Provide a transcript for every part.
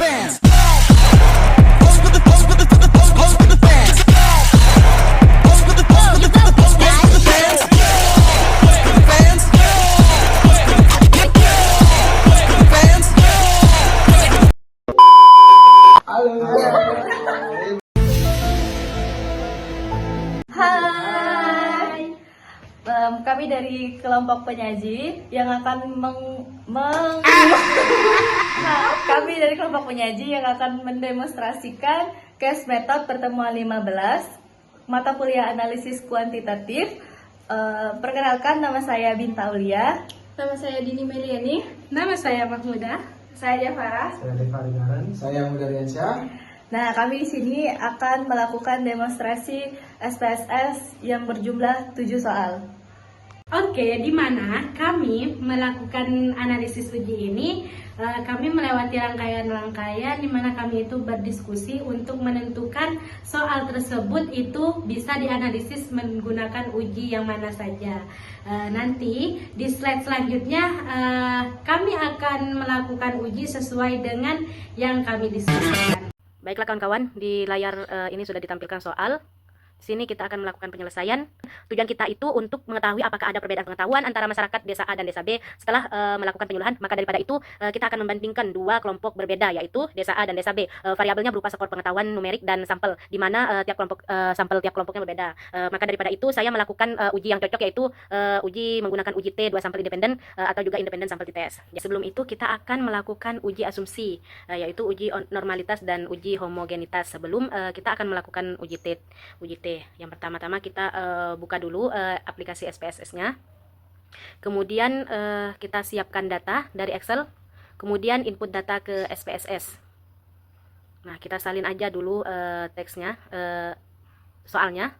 fans. Hai, kami dari kelompok penyaji yang akan kami dari kelompok penyaji yang akan mendemonstrasikan case method pertemuan 15 mata kuliah analisis kuantitatif. Perkenalkan, nama saya Binta Aulia. Nama saya Dini Meliani. Nama saya Mahmudah. Saya Jafara. Saya Deva Ringaran. Saya Mudariansyah. Nah, kami di sini akan melakukan demonstrasi SPSS yang berjumlah 7 soal. Oke, di mana kami melakukan analisis uji ini, kami melewati rangkaian-rangkaian di mana kami itu berdiskusi untuk menentukan soal tersebut itu bisa dianalisis menggunakan uji yang mana saja. Nanti di slide selanjutnya kami akan melakukan uji sesuai dengan yang kami diskusikan. Baiklah kawan-kawan, di layar ini sudah ditampilkan soal. Di sini kita akan melakukan penyelesaian. Tujuan kita itu untuk mengetahui apakah ada perbedaan pengetahuan antara masyarakat desa A dan desa B setelah melakukan penyuluhan. Maka daripada itu kita akan membandingkan dua kelompok berbeda, yaitu desa A dan desa B. Variabelnya berupa skor pengetahuan numerik dan sampel, di mana sampel tiap kelompoknya berbeda. Maka daripada itu saya melakukan uji yang cocok, yaitu uji menggunakan uji T 2 sampel independen atau juga independen sampel TTS. Sebelum itu kita akan melakukan uji asumsi, yaitu uji normalitas dan uji homogenitas. Sebelum kita akan melakukan uji T. Yang pertama-tama kita buka dulu aplikasi SPSS-nya. Kemudian kita siapkan data dari Excel. Kemudian input data ke SPSS. Nah, kita salin aja dulu teksnya, soalnya.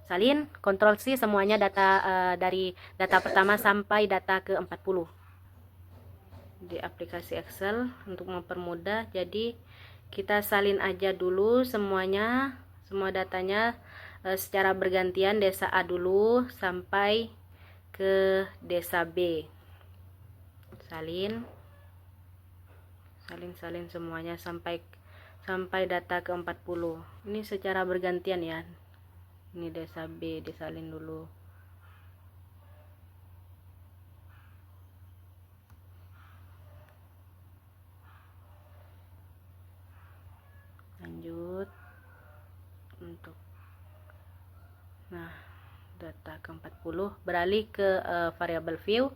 Salin, Ctrl C semuanya data dari data pertama sampai data ke 40. Di aplikasi Excel untuk mempermudah, jadi kita salin aja dulu semuanya. Semua datanya secara bergantian, desa A dulu sampai ke desa B. Salin semuanya sampai data ke 40. Ini secara bergantian ya. Ini desa B disalin dulu. Lanjut. Nah, data ke 40 beralih ke variabel view.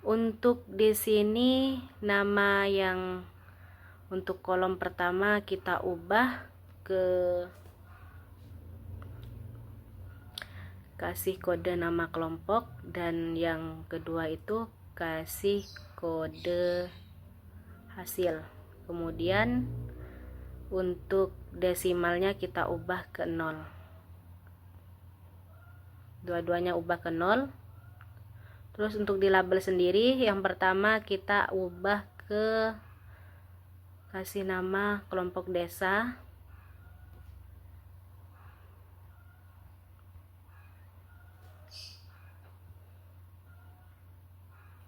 Untuk di sini nama yang untuk kolom pertama kita ubah ke kasih kode nama kelompok, dan yang kedua itu kasih kode hasil. Kemudian untuk desimalnya kita ubah ke 0. Dua-duanya ubah ke 0. Terus untuk di label sendiri, yang pertama kita ubah ke kasih nama kelompok desa.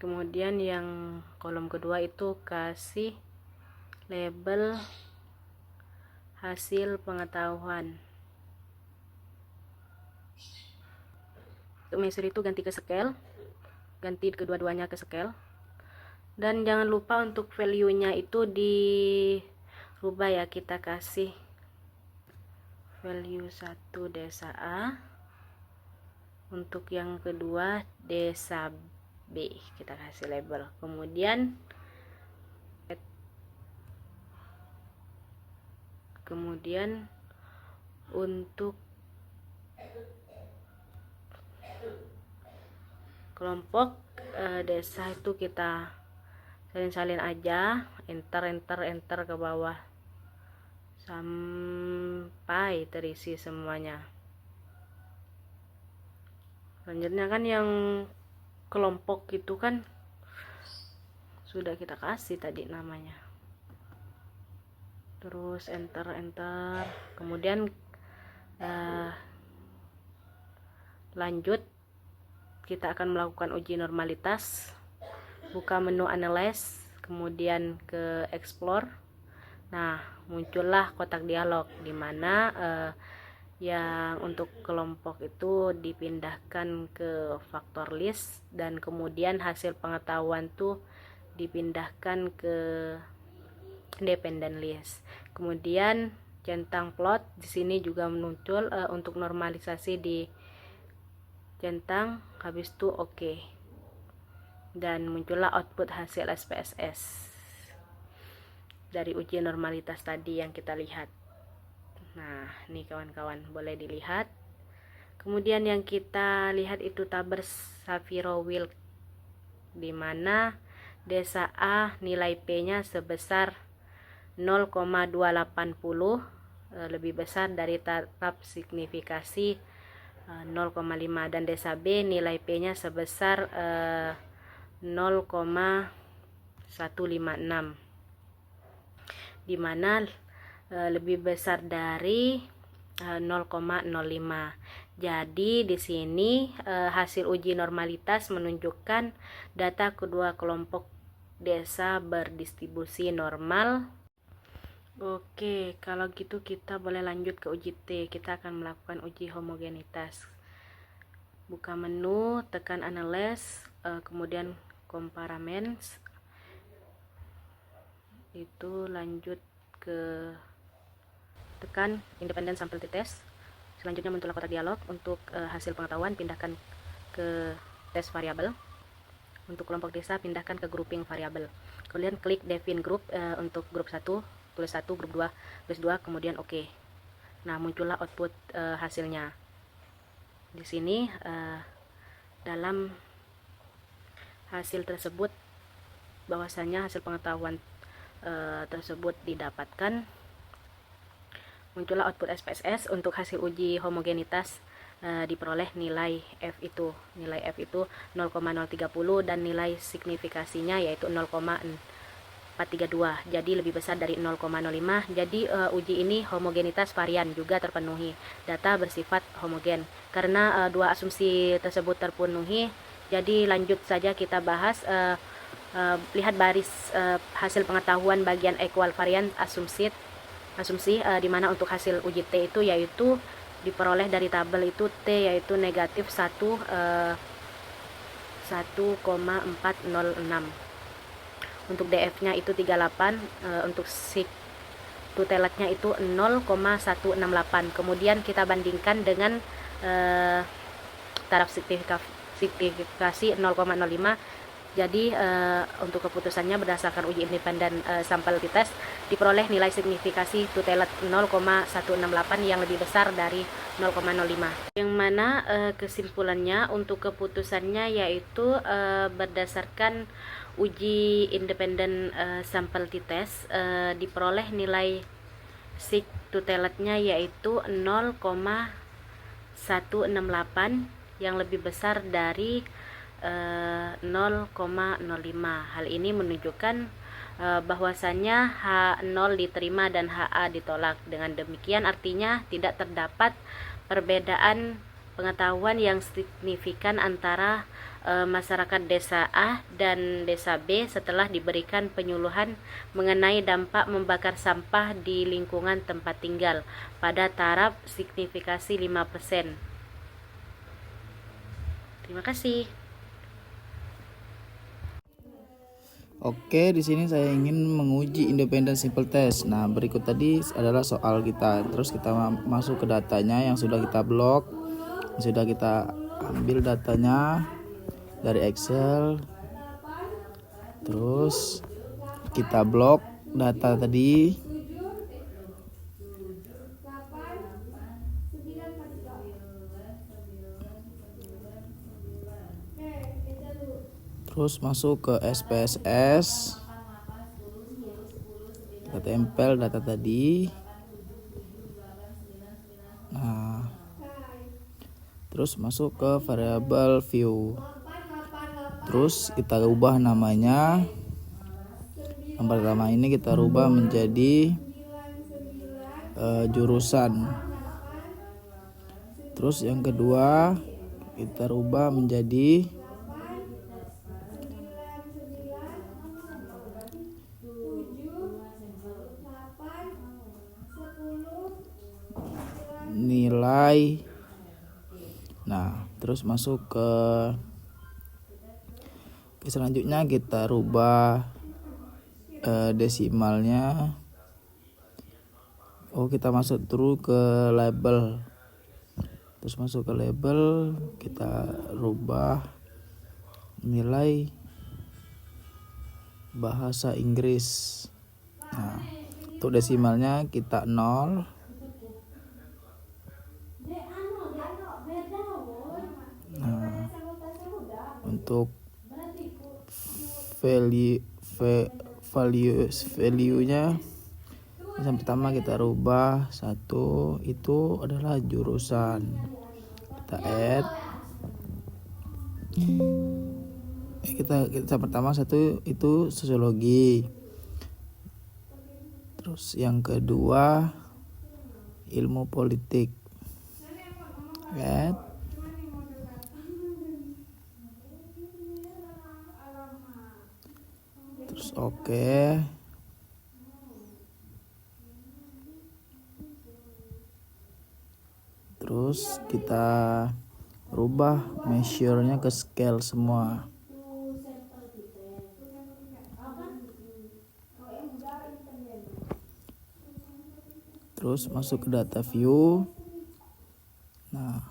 Kemudian yang kolom kedua itu kasih label hasil pengetahuan. Untuk measure itu ganti ke scale, ganti kedua-duanya ke scale. Dan jangan lupa untuk value-nya itu dirubah ya, kita kasih value 1 desa A. Untuk yang kedua desa B kita kasih label. Kemudian untuk kelompok desa itu kita salin aja, enter ke bawah sampai terisi semuanya. Selanjutnya kan yang kelompok itu kan sudah kita kasih tadi namanya. Terus enter, kemudian lanjut, kita akan melakukan uji normalitas. Buka menu analyze, kemudian ke explore. Nah, muncullah kotak dialog di mana yang untuk kelompok itu dipindahkan ke faktor list dan kemudian hasil pengetahuan tuh dipindahkan ke dependent list. Kemudian centang plot di sini juga muncul untuk normalisasi di centang, habis itu oke. Dan muncullah output hasil SPSS dari uji normalitas tadi yang kita lihat. Nah, nih kawan-kawan, boleh dilihat. Kemudian yang kita lihat itu tabel Shapiro-Wilk, di mana desa A nilai P-nya sebesar 0,280, lebih besar dari taraf signifikasi 0,5, dan desa B nilai P-nya sebesar 0,156, di mana lebih besar dari 0,05. Jadi di sini hasil uji normalitas menunjukkan data kedua kelompok desa berdistribusi normal. Oke, kalau gitu kita boleh lanjut ke uji T. Kita akan melakukan uji homogenitas. Buka menu, tekan analyze, kemudian comparaments. Itu lanjut ke tekan independent sample test. Selanjutnya muncullah kotak dialog untuk hasil pengetahuan pindahkan ke tes variabel. Untuk kelompok desa pindahkan ke grouping variabel. Kemudian klik define group untuk grup 1, tulis 1, grup 2, tulis 2, kemudian oke. Nah, muncullah output hasilnya. Di sini dalam hasil tersebut bahwasanya hasil pengetahuan tersebut didapatkan. Muncullah output SPSS untuk hasil uji homogenitas diperoleh nilai F itu 0,030 dan nilai signifikasinya yaitu 0,432, jadi lebih besar dari 0,05. Jadi uji ini homogenitas varian juga terpenuhi, data bersifat homogen. Karena dua asumsi tersebut terpenuhi, jadi lanjut saja kita bahas. Lihat baris hasil pengetahuan bagian equal varian asumsi di mana untuk hasil uji T itu yaitu diperoleh dari tabel itu T yaitu negatif 1,406. Untuk DF-nya itu 38, untuk sig tutelatnya itu 0,168. Kemudian kita bandingkan dengan taraf signifikasi 0,05. Jadi untuk keputusannya berdasarkan uji independen sampel test diperoleh nilai signifikasi tutelat 0,168 yang lebih besar dari 0,05. Yang mana kesimpulannya untuk keputusannya yaitu berdasarkan uji independen sampel test diperoleh nilai sig tutelatnya yaitu 0,168 yang lebih besar dari 0,05. Hal ini menunjukkan bahwasannya H0 diterima dan HA ditolak. Dengan demikian artinya tidak terdapat perbedaan pengetahuan yang signifikan antara masyarakat desa A dan desa B setelah diberikan penyuluhan mengenai dampak membakar sampah di lingkungan tempat tinggal pada taraf signifikasi 5%. Terima kasih. Oke, di sini saya ingin menguji independent simple test. Nah, berikut tadi adalah soal kita. Terus kita masuk ke datanya yang sudah kita blok. Sudah kita ambil datanya dari Excel. Terus kita blok data tadi. Terus masuk ke SPSS, kita tempel data tadi. Nah, terus masuk ke variabel view. Terus kita ubah namanya. Yang pertama ini kita rubah menjadi jurusan. Terus yang kedua kita rubah menjadi nilai. Nah, terus masuk ke selanjutnya kita rubah desimalnya. Kita masuk dulu ke label. Terus masuk ke label, kita rubah nilai bahasa Inggris. Nah, untuk desimalnya kita 0. Nah, untuk value-nya yang pertama kita rubah 1, itu adalah jurusan. Kita add. Kita pertama 1 itu sosiologi. Terus yang kedua ilmu politik. Add. Terus oke. Terus kita rubah measure-nya ke scale semua. Terus masuk ke data view. Nah,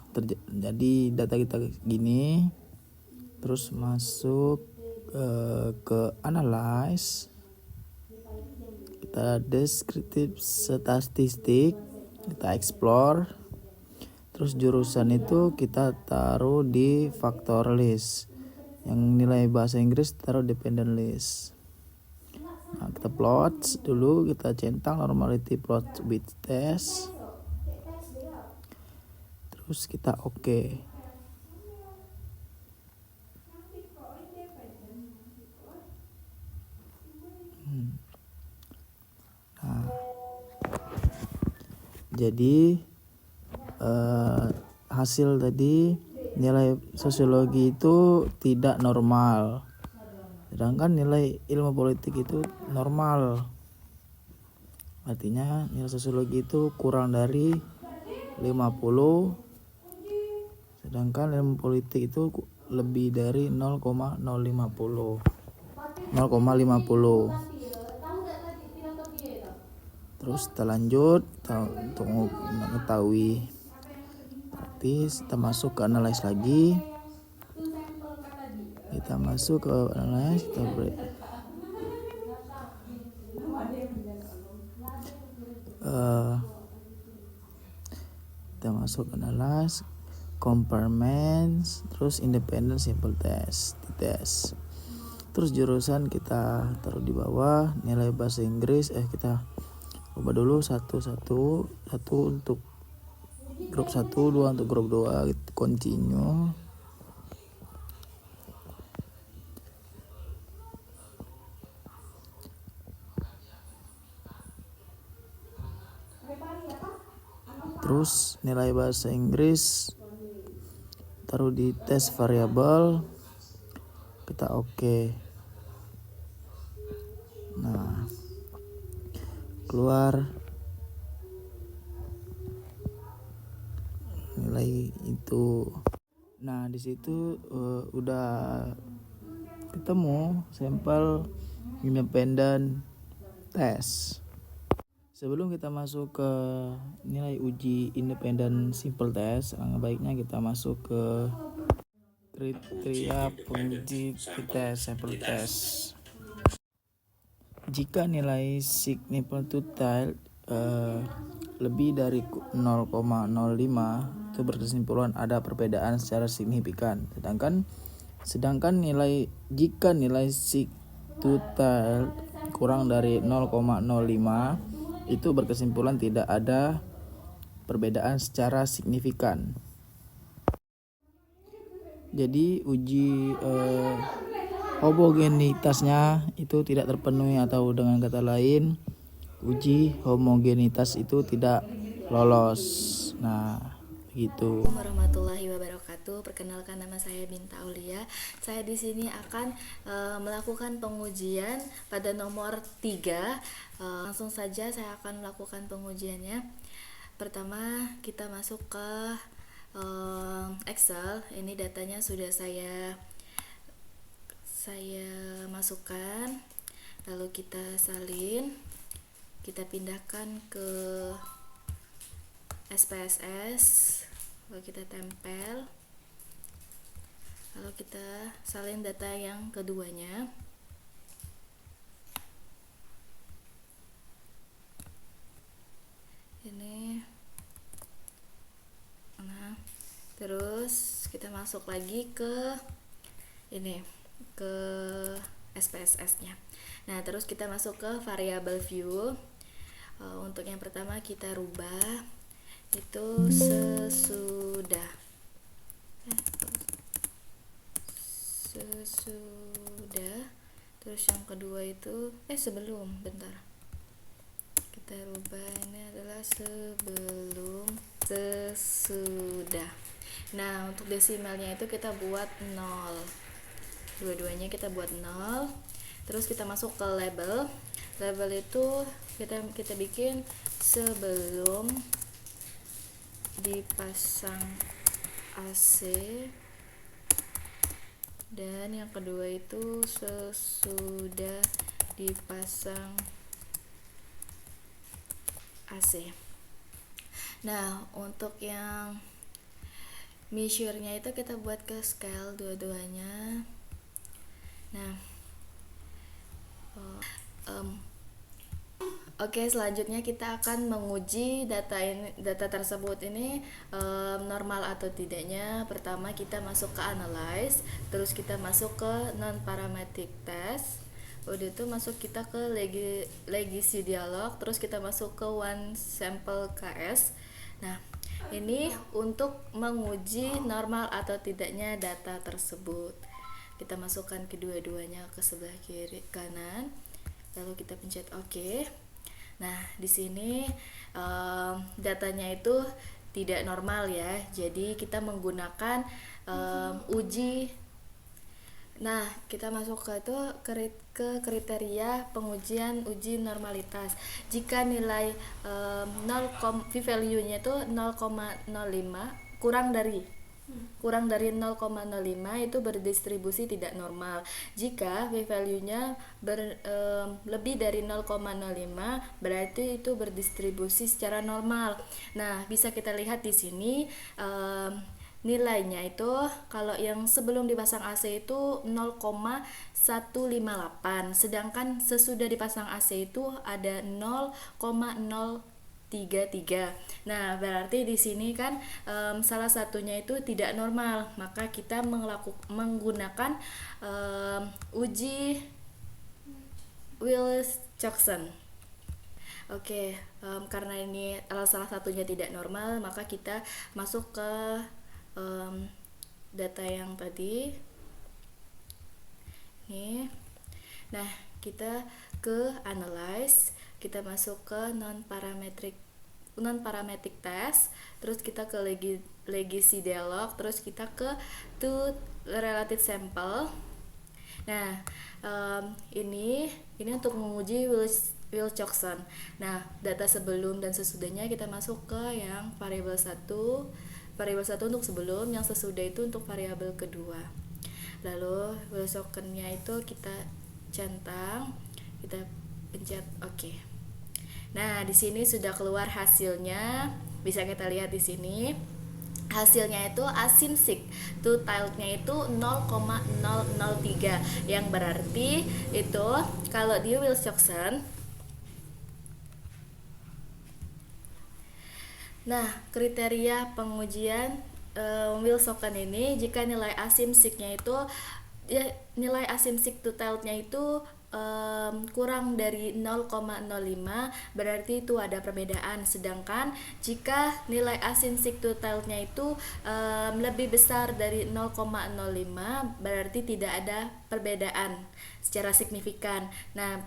jadi data kita gini. Terus masuk ke analyze. Kita descriptive statistik, kita explore. Terus jurusan itu kita taruh di factor list. Yang nilai bahasa Inggris taruh dependent list. Nah, kita plot dulu, kita centang normality plot with test. Terus kita oke. Nah, jadi hasil tadi nilai sosiologi itu tidak normal, sedangkan nilai ilmu politik itu normal. Artinya nilai sosiologi itu kurang dari 50, sedangkan ilmu politik itu lebih dari 0,050. Terus kita lanjut untuk mengetahui praktis, kita masuk ke analyze lagi. Kita masuk ke analyze, kita masuk ke analyze, compartments, terus independent simple test, terus jurusan kita taruh di bawah. Nilai bahasa Inggris kita ubah dulu satu untuk grup 1, 2 untuk grup 2, continue. Terus nilai bahasa Inggris taruh di test variable, kita oke. Nah, keluar nilai itu. Nah, di situ udah ketemu sampel independent test. Sebelum kita masuk ke nilai uji independent simple test, alangkah baiknya kita masuk ke kriteria penguji test sample test. Jika nilai significant to tile lebih dari 0,05 itu berkesimpulan ada perbedaan secara signifikan. Sedangkan jika nilai sig to tile kurang dari 0,05 itu berkesimpulan tidak ada perbedaan secara signifikan. Jadi uji homogenitasnya itu tidak terpenuhi, atau dengan kata lain uji homogenitas itu tidak lolos. Nah, begitu. Warahmatullahi wabarakatuh. Perkenalkan, nama saya Binta Aulia. Saya di sini akan melakukan pengujian pada nomor 3. Langsung saja saya akan melakukan pengujiannya. pertama kita masuk ke Excel. Ini datanya sudah saya masukkan, lalu kita salin, kita pindahkan ke SPSS, lalu kita tempel, lalu kita salin data yang keduanya. Ini, nah terus kita masuk lagi ke ini, ke SPSS nya. Nah terus kita masuk ke variable view. Untuk yang pertama kita rubah itu sesudah terus yang kedua itu sebelum, bentar, kita rubah, ini adalah sebelum sesudah. Nah untuk desimalnya itu kita buat 0, dua-duanya kita buat 0. Terus kita masuk ke label itu kita bikin sebelum dipasang AC, dan yang kedua itu sesudah dipasang AC. Nah untuk yang measure-nya itu kita buat ke scale dua-duanya. Nah Oke, selanjutnya kita akan menguji data tersebut ini normal atau tidaknya. Pertama kita masuk ke analyze, terus kita masuk ke non parametric test. Udah itu masuk kita ke legacy dialog, terus kita masuk ke one sample KS. Nah ini untuk menguji normal atau tidaknya data tersebut. Kita masukkan kedua-duanya ke sebelah kiri kanan, lalu kita pencet OK. Nah di sini datanya itu tidak normal ya, jadi kita menggunakan uji. Nah kita masuk ke kriteria pengujian uji normalitas. Jika nilai p-value-nya itu 0,05 kurang dari 0,05 itu berdistribusi tidak normal. Jika p-value-nya lebih dari 0,05 berarti itu berdistribusi secara normal. Nah, bisa kita lihat di sini nilainya itu kalau yang sebelum dipasang AC itu 0,158, sedangkan sesudah dipasang AC itu ada 0,033. Nah, berarti di sini kan salah satunya itu tidak normal, maka kita menggunakan uji Wilcoxon. Oke, karena ini salah satunya tidak normal, maka kita masuk ke data yang tadi. Nih. Nah, kita ke analyze, kita masuk ke non parametric test, terus kita ke legacy dialog, terus kita ke to relative sample. Nah ini untuk menguji Wilcoxon. Nah data sebelum dan sesudahnya kita masuk ke yang variabel 1 untuk sebelum, yang sesudah itu untuk variabel kedua. Lalu Wilcoxonnya itu kita centang, kita pencet OK. Nah, di sini sudah keluar hasilnya. Bisa kita lihat di sini. Hasilnya itu asymmetric. Tilde-nya itu 0,003 yang berarti itu kalau di Wilcoxon. Nah, kriteria pengujian Wilcoxon ini jika nilai asymmetric-nya itu nilai asymmetric to tilde-nya itu kurang dari 0,05 berarti itu ada perbedaan, sedangkan jika nilai asymmetric to tilde-nya itu lebih besar dari 0,05 berarti tidak ada perbedaan secara signifikan. Nah,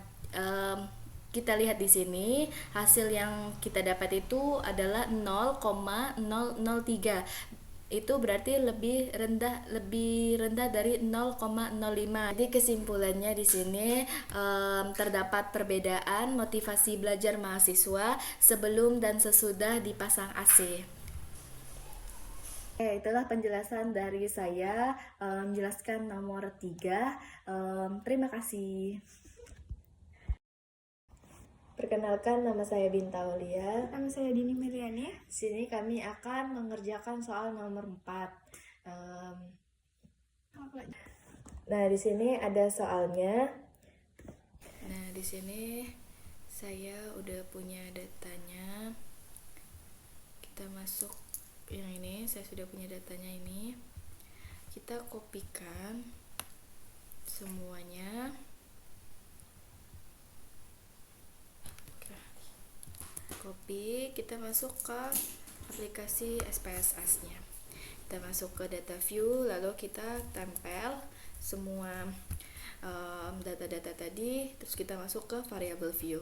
kita lihat di sini hasil yang kita dapat itu adalah 0,003. itu berarti lebih rendah dari 0,05. Jadi kesimpulannya di sini terdapat perbedaan motivasi belajar mahasiswa sebelum dan sesudah dipasang AC. Itulah penjelasan dari saya, menjelaskan nomor 3. Terima kasih. Perkenalkan, nama saya Binta Aulia. Nama saya Dini Meliani. Di sini kami akan mengerjakan soal nomor 4. Nah, di sini ada soalnya. Nah, di sini saya udah punya datanya. Kita masuk yang ini, saya sudah punya datanya ini. Kita kopikan semuanya. Copy, kita masuk ke aplikasi SPSS-nya. Kita masuk ke data view, lalu kita tempel semua data-data tadi, terus kita masuk ke variable view.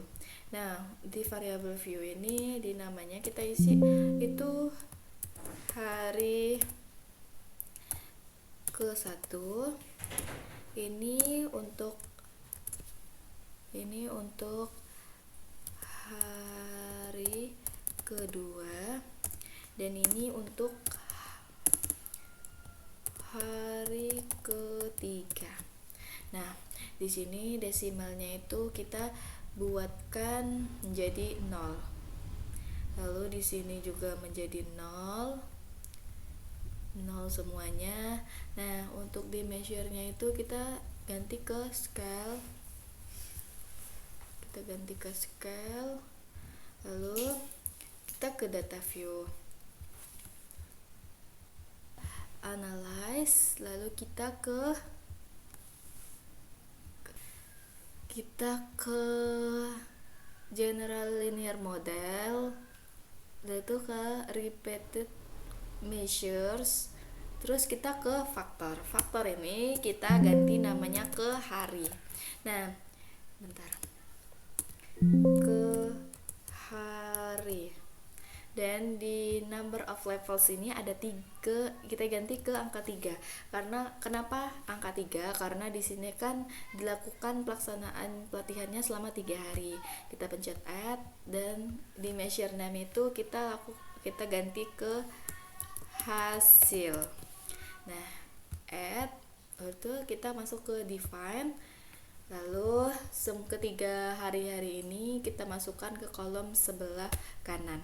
Nah, di variable view ini di namanya kita isi itu hari ke-1. Ini untuk hari kedua, dan ini untuk hari ketiga. Nah, di sini desimalnya itu kita buatkan menjadi 0. Lalu di sini juga menjadi 0 semuanya. Nah, untuk di measure-nya itu kita ganti ke scale. Lalu kita ke data view, analyze, lalu kita ke general linear model, lalu ke repeated measures, terus kita ke faktor ini kita ganti namanya ke hari. Nah, ke hari, dan di number of levels ini ada 3, kita ganti ke angka 3. Karena kenapa angka 3? Karena di sini kan dilakukan pelaksanaan pelatihannya selama 3 hari. Kita pencet add, dan di measure name itu kita ganti ke hasil. Nah, add, lalu kita masuk ke define. Lalu ketiga hari-hari ini kita masukkan ke kolom sebelah kanan.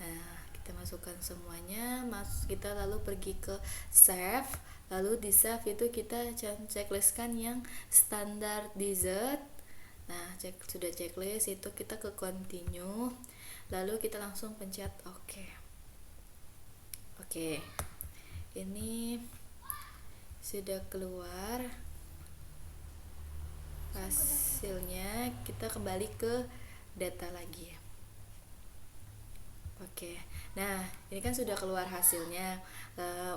Nah, kita masukkan semuanya, kita lalu pergi ke save. Lalu di save itu kita checklistkan yang standar dessert. Nah, sudah checklist itu kita ke continue. Lalu kita langsung pencet OK. Ini sudah keluar hasilnya. Kita kembali ke data lagi. Nah, ini kan sudah keluar hasilnya.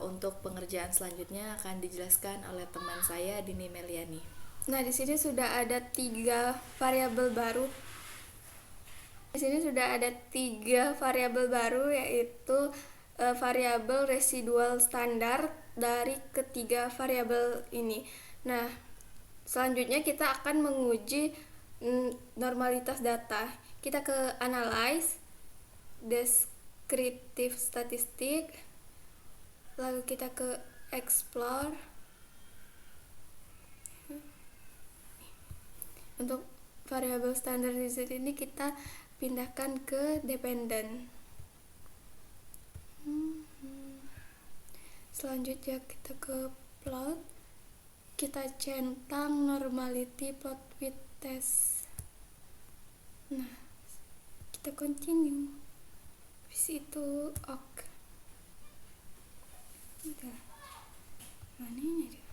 Untuk pengerjaan selanjutnya akan dijelaskan oleh teman saya, Dini Meliani. Nah, di sini sudah ada 3 variabel baru. Yaitu variabel residual standar dari ketiga variabel ini. Nah, selanjutnya kita akan menguji normalitas data. Kita ke analyze, descriptive statistic, lalu kita ke explore. Untuk variabel standar ini kita pindahkan ke dependent. Selanjutnya kita ke plot, kita centang normality plot with test. Nah, kita continue. Habis itu OK. Udah. Mana ini dia?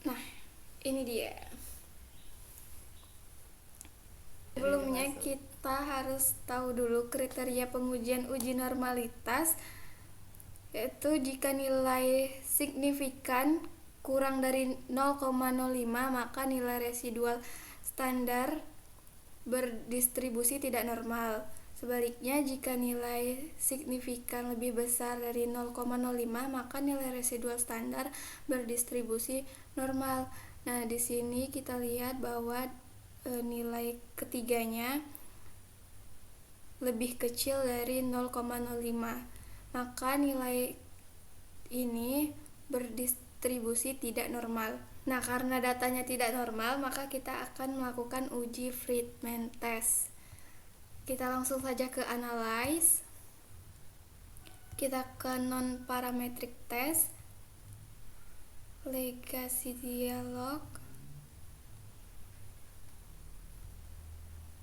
Nah, ini dia. Sebelumnya kita harus tahu dulu kriteria pengujian uji normalitas, yaitu jika nilai signifikan kurang dari 0,05, maka nilai residual standar berdistribusi tidak normal. Sebaliknya, jika nilai signifikan lebih besar dari 0,05, maka nilai residual standar berdistribusi normal. Nah, di sini kita lihat bahwa nilai ketiganya lebih kecil dari 0,05. Maka nilai ini berdistribusi tidak normal. Nah, karena datanya tidak normal, maka kita akan melakukan uji Friedman test. Kita langsung saja ke analyze. Kita ke non-parametric test, legacy dialog,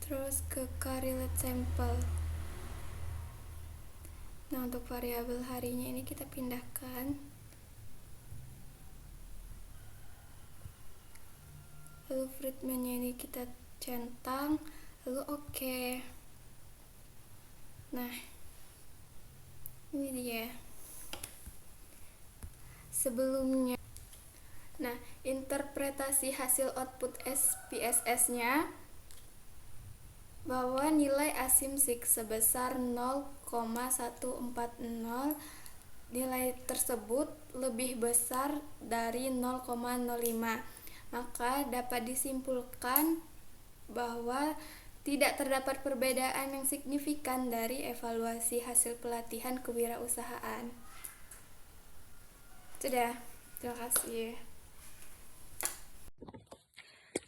terus ke correlate sample. Nah, untuk variabel harinya ini kita pindahkan, lalu Friedman-nya ini kita centang, lalu oke. Nah, ini dia sebelumnya. Nah, interpretasi hasil output SPSS-nya bahwa nilai asymmetric sebesar 0,140, nilai tersebut lebih besar dari 0,05. Maka dapat disimpulkan bahwa tidak terdapat perbedaan yang signifikan dari evaluasi hasil pelatihan kewirausahaan. Sudah, terima kasih.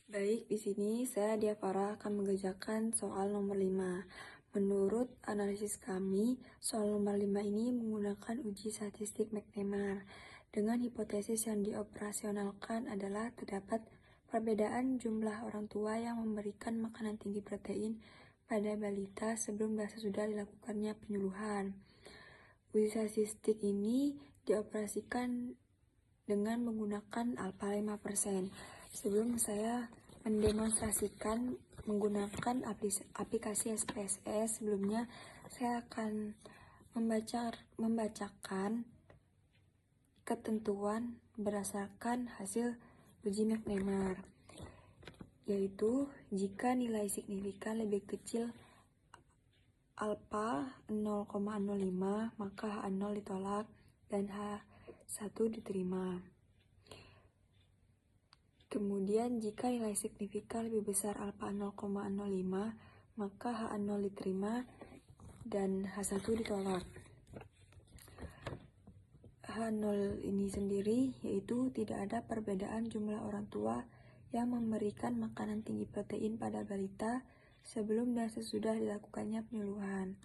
Baik, di sini saya Diavara akan mengerjakan soal nomor 5. Menurut analisis kami, soal nomor 5 ini menggunakan uji statistik McNemar. Dengan hipotesis yang dioperasionalkan adalah terdapat perbedaan jumlah orang tua yang memberikan makanan tinggi protein pada balita sebelum dan sesudah dilakukannya penyuluhan. Uji statistik ini dioperasikan dengan menggunakan alfa 5%. Sebelum saya mendemonstrasikan menggunakan aplikasi SPSS, sebelumnya saya akan membacakan ketentuan berdasarkan hasil uji McNemar, yaitu jika nilai signifikan lebih kecil alfa 0,05, maka H0 ditolak dan H1 diterima. Kemudian jika nilai signifikan lebih besar alfa 0,05, maka H0 diterima dan H1 ditolak. H0 ini sendiri yaitu tidak ada perbedaan jumlah orang tua yang memberikan makanan tinggi protein pada balita sebelum dan sesudah dilakukannya penyuluhan.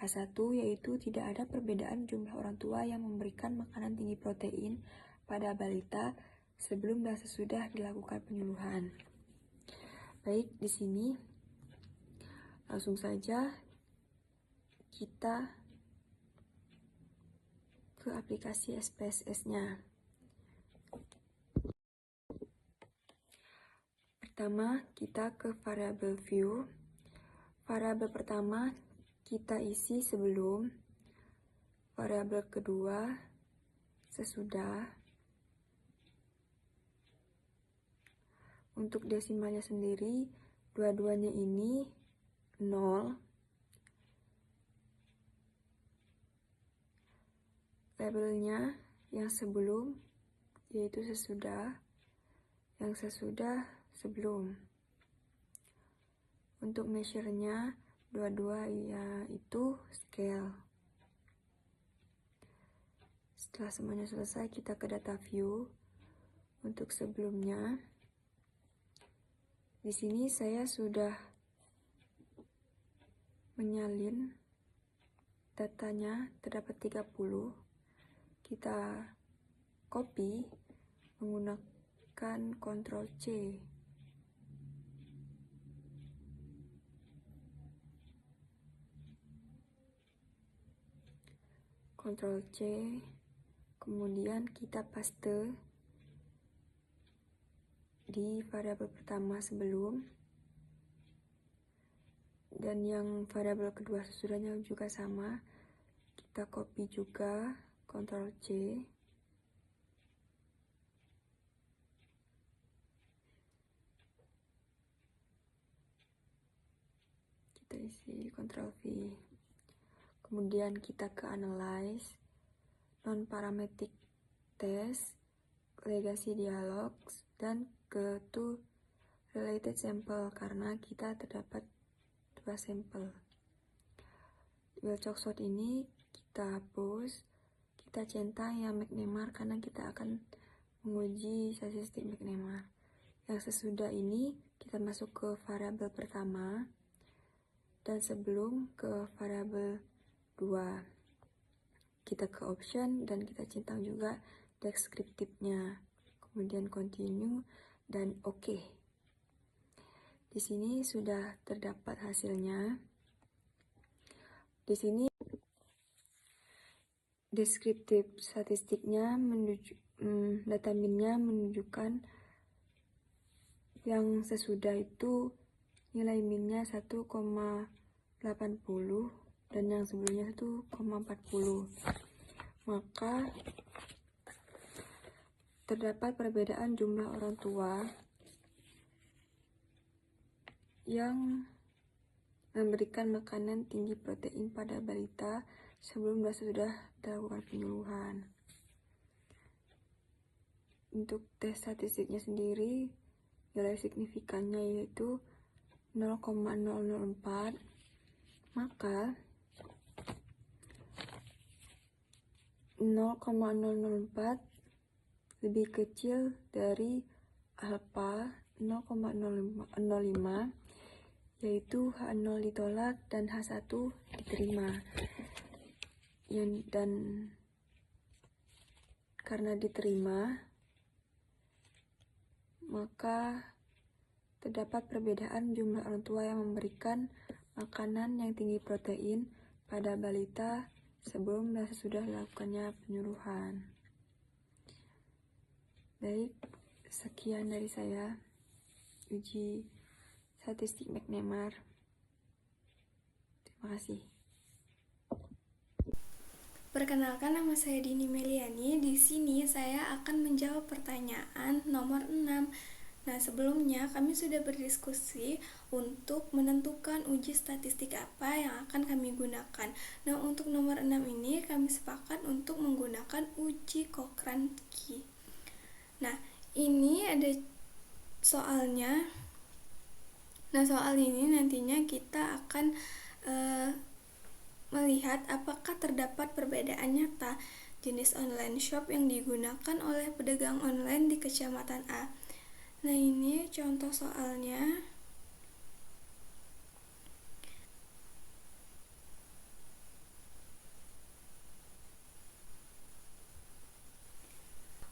H1 yaitu tidak ada perbedaan jumlah orang tua yang memberikan makanan tinggi protein pada balita sebelum dan sesudah dilakukan penyuluhan. Baik, di sini langsung saja kita ke aplikasi SPSS-nya. Pertama, kita ke variabel view. Variabel pertama kita isi sebelum, variabel kedua sesudah. Untuk desimalnya sendiri, dua-duanya ini 0. Labelnya yang sebelum yaitu sesudah, yang sesudah sebelum. Untuk measure-nya dua-dua yaitu scale. Setelah semuanya selesai, kita ke data view. Untuk sebelumnya, di sini saya sudah menyalin datanya, terdapat 30. Kita copy menggunakan Ctrl C. Ctrl C, kemudian kita paste di variabel pertama sebelum, dan yang variabel kedua sesudahnya juga sama. Kita copy juga, Ctrl C, isi Ctrl V. Kemudian kita ke analyze, non-parametric test, legacy dialogs, dan ke to related sample karena kita terdapat 2 sampel. Well chalkshot ini kita hapus, kita centang yang McNemar karena kita akan menguji statistik McNemar. Yang sesudah ini kita masuk ke variabel pertama dan sebelum ke variabel 2. Kita ke option dan kita centang juga deskriptifnya. Kemudian continue dan oke. Di sini sudah terdapat hasilnya. Di sini deskriptif statistiknya data minnya menunjukkan yang sesudah itu nilai minnya 1,80 dan yang sebelumnya 1,40. Maka terdapat perbedaan jumlah orang tua yang memberikan makanan tinggi protein pada balita sebelum dan sesudah dilakukan penyuluhan. Untuk tes statistiknya sendiri, nilai signifikannya yaitu 0,004, maka 0,004 lebih kecil dari alfa 0,05, yaitu H0 ditolak dan H1 diterima. Dan karena diterima, maka terdapat perbedaan jumlah orang tua yang memberikan makanan yang tinggi protein pada balita sebelum dan sesudah dilakukannya penyuluhan. Baik, sekian dari saya uji statistik McNemar. Terima kasih. Perkenalkan, nama saya Dini Meliani. Di sini saya akan menjawab pertanyaan nomor 6. Nah, sebelumnya kami sudah berdiskusi untuk menentukan uji statistik apa yang akan kami gunakan. Nah, untuk nomor 6 ini kami sepakat untuk menggunakan uji Cochrane-Key. Nah, ini ada soalnya. Nah, soal ini nantinya kita akan melihat apakah terdapat perbedaan nyata jenis online shop yang digunakan oleh pedagang online di Kecamatan A. Nah, ini contoh soalnya.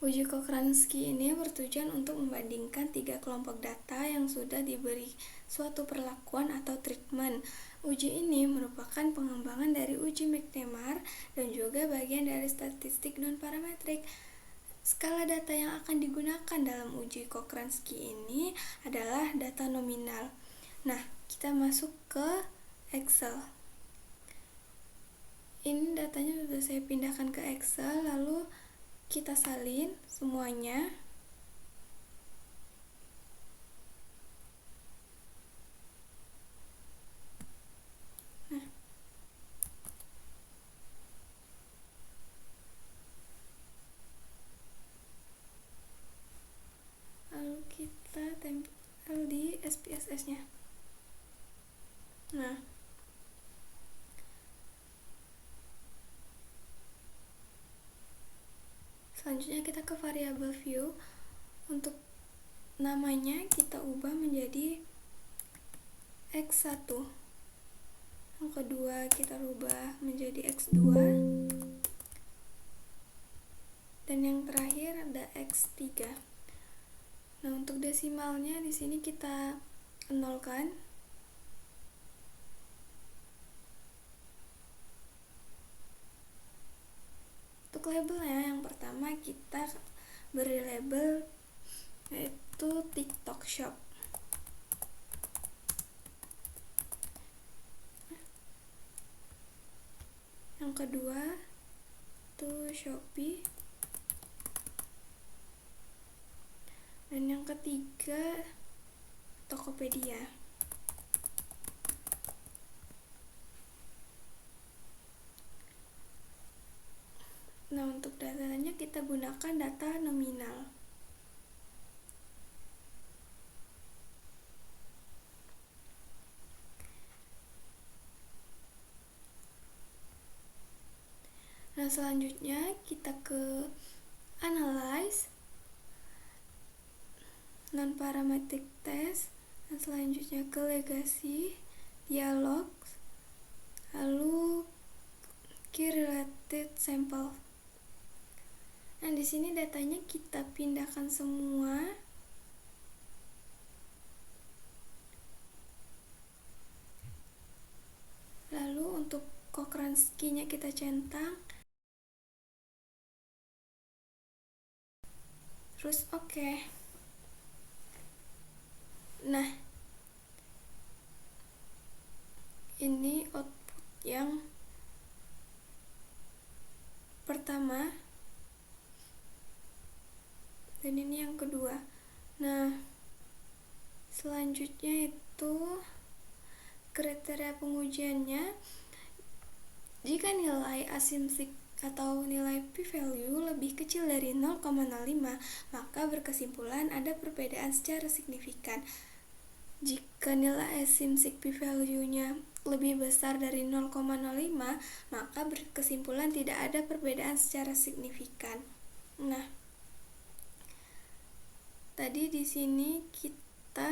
Uji Cochrane-Key ini bertujuan untuk membandingkan 3 kelompok data yang sudah diberi suatu perlakuan atau treatment. Uji ini merupakan pengembangan dari uji McNemar dan juga bagian dari statistik non-parametrik. Skala data yang akan digunakan dalam uji Cochrane-Key ini adalah data nominal. Nah, kita masuk ke Excel. Ini datanya sudah saya pindahkan ke Excel, lalu kita salin semuanya. Nah, lalu kita tempel di SPSS-nya. Nah, selanjutnya kita ke variabel view. Untuk namanya kita ubah menjadi X1. Yang kedua kita ubah menjadi X2. Dan yang terakhir ada X3. Nah, untuk desimalnya di sini kita nolkan. Untuk labelnya, yang pertama kita beri label yaitu TikTok Shop. Yang kedua itu Shopee. Dan yang ketiga Tokopedia. menggunakan data nominal. Nah, selanjutnya kita ke analyze non-parametric test, dan selanjutnya ke legacy, dialog, lalu key related sample. Nah, di sini datanya kita pindahkan semua. Lalu untuk Cochrane key-nya kita centang. Terus oke. Nah, ini output yang pertama dan ini yang kedua. Nah, selanjutnya itu kriteria pengujiannya. Jika nilai asymmetric atau nilai p-value lebih kecil dari 0,05, maka berkesimpulan ada perbedaan secara signifikan. Jika nilai asymmetric p-value-nya lebih besar dari 0,05, maka berkesimpulan tidak ada perbedaan secara signifikan. Nah, tadi di sini kita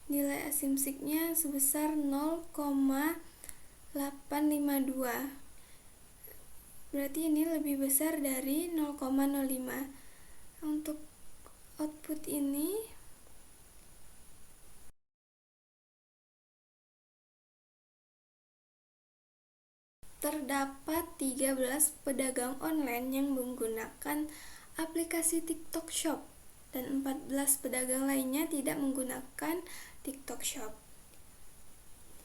nilai asymmetric-nya sebesar 0,852. Berarti ini lebih besar dari 0,05. Untuk output ini terdapat 13 pedagang online yang menggunakan aplikasi TikTok Shop dan 14 pedagang lainnya tidak menggunakan TikTok Shop.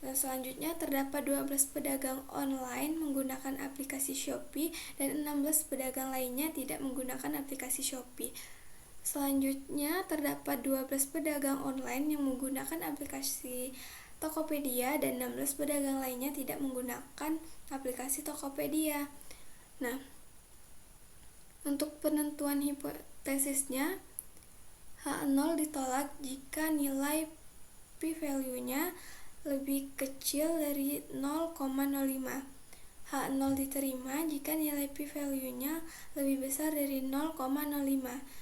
Nah, selanjutnya terdapat 12 pedagang online menggunakan aplikasi Shopee dan 16 pedagang lainnya tidak menggunakan aplikasi Shopee. Selanjutnya terdapat 12 pedagang online yang menggunakan aplikasi Tokopedia dan 16 pedagang lainnya tidak menggunakan aplikasi Tokopedia. Nah, untuk penentuan hipotesisnya, H0 ditolak jika nilai p-value-nya lebih kecil dari 0,05. H0 diterima jika nilai p-value-nya lebih besar dari 0,05.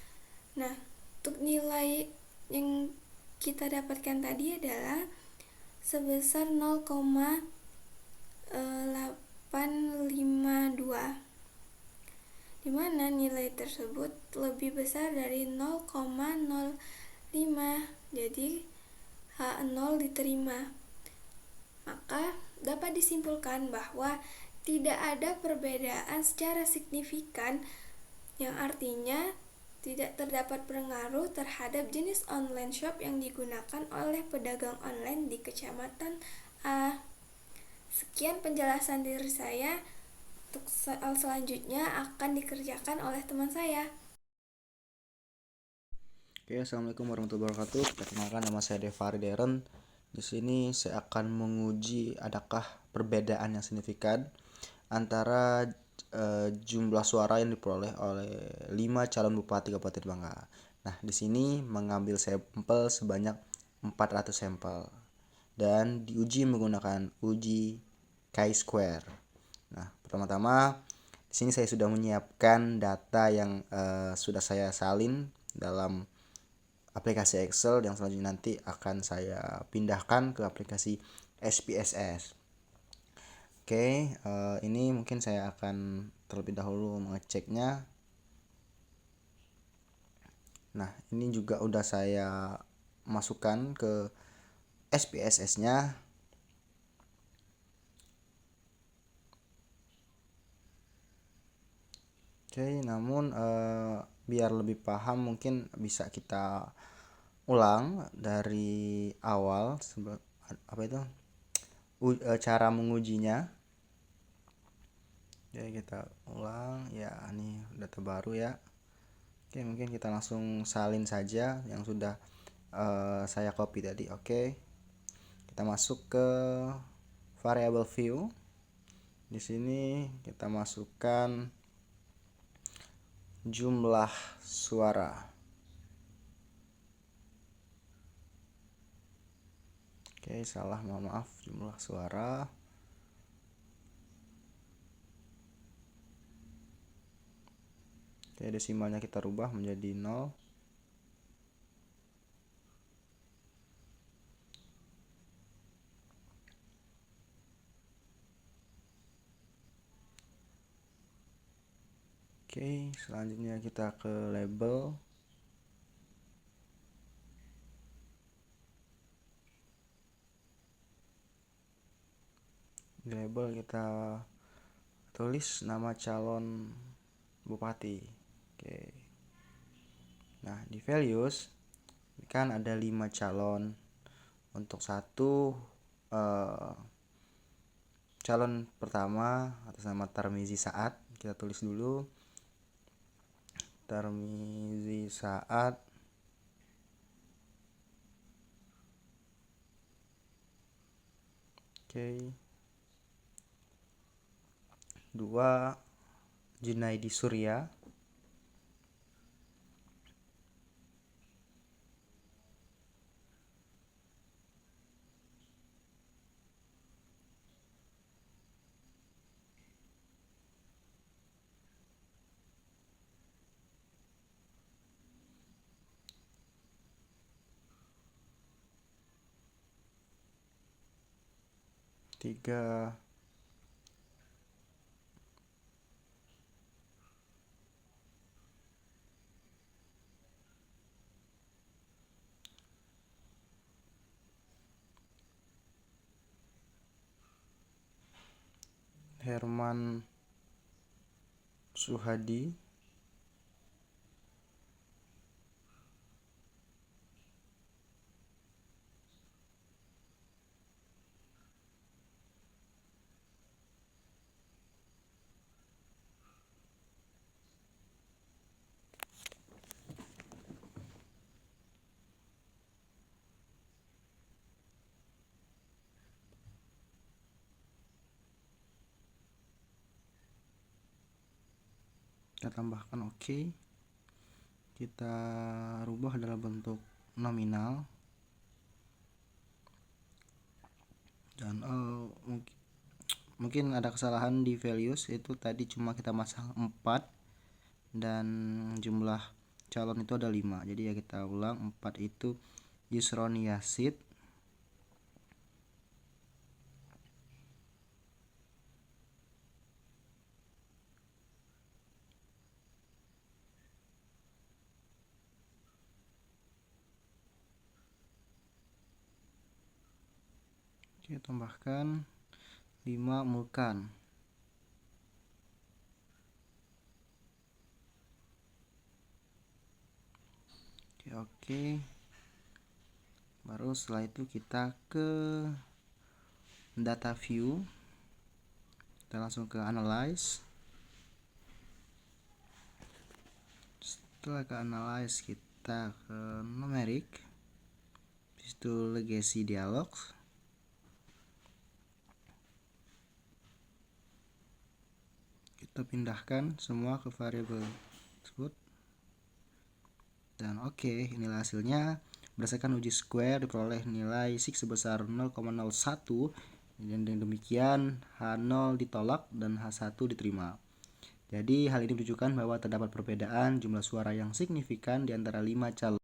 Nah, untuk nilai yang kita dapatkan tadi adalah sebesar 0,852, di mana nilai tersebut lebih besar dari 0,05. Jadi H0 diterima. Maka dapat disimpulkan bahwa tidak ada perbedaan secara signifikan, yang artinya tidak terdapat pengaruh terhadap jenis online shop yang digunakan oleh pedagang online di kecamatan A. Sekian penjelasan dari saya. Untuk soal selanjutnya akan dikerjakan oleh teman saya. Oke, assalamualaikum warahmatullahi wabarakatuh. Perkenalkan, nama saya Devari Deren. Di sini saya akan menguji adakah perbedaan yang signifikan antara jumlah suara yang diperoleh oleh 5 calon bupati Kabupaten Bangka. Nah, di sini mengambil sampel sebanyak 400 sampel dan diuji menggunakan uji chi-square. Nah, pertama-tama di sini saya sudah menyiapkan data yang sudah saya salin dalam aplikasi Excel yang selanjutnya nanti akan saya pindahkan ke aplikasi SPSS. Oke, ini mungkin saya akan terlebih dahulu mengeceknya. Nah, ini juga udah saya masukkan ke SPSS-nya. Oke, namun biar lebih paham mungkin bisa kita ulang dari awal cara mengujinya. Jadi kita ulang ya, ini data baru ya. Oke, mungkin kita langsung salin saja yang sudah saya copy tadi. Oke, kita masuk ke variable view. Di sini kita masukkan jumlah suara. Oke, salah, mohon maaf, jumlah suara. Oke, desimalnya kita rubah menjadi 0. Oke, selanjutnya kita ke label. Di label kita tulis nama calon bupati. Oke. Nah, di values kan ada 5 calon. Untuk satu calon pertama atas nama Tarmizi Saat, kita tulis dulu Tarmizi Saat. Oke. 2 Junaidi Surya. Tiga Herman Suhadi. Kita tambahkan oke. Kita rubah dalam bentuk nominal. Dan mungkin ada kesalahan di values, itu tadi cuma kita masang 4 dan jumlah calon itu ada 5. Jadi ya kita ulang, 4 itu Yusroni Yasid. Oke, tambahkan 5 Mulkan. Oke. Baru setelah itu kita ke data view. Kita langsung ke analyze. Setelah ke analyze kita ke numeric. Habis itu legacy dialog. Kita pindahkan semua ke variabel tersebut. Dan oke, inilah hasilnya. Berdasarkan uji square diperoleh nilai SIG sebesar 0,01. Dan dengan demikian H0 ditolak dan H1 diterima. Jadi hal ini menunjukkan bahwa terdapat perbedaan jumlah suara yang signifikan di antara 5 calon.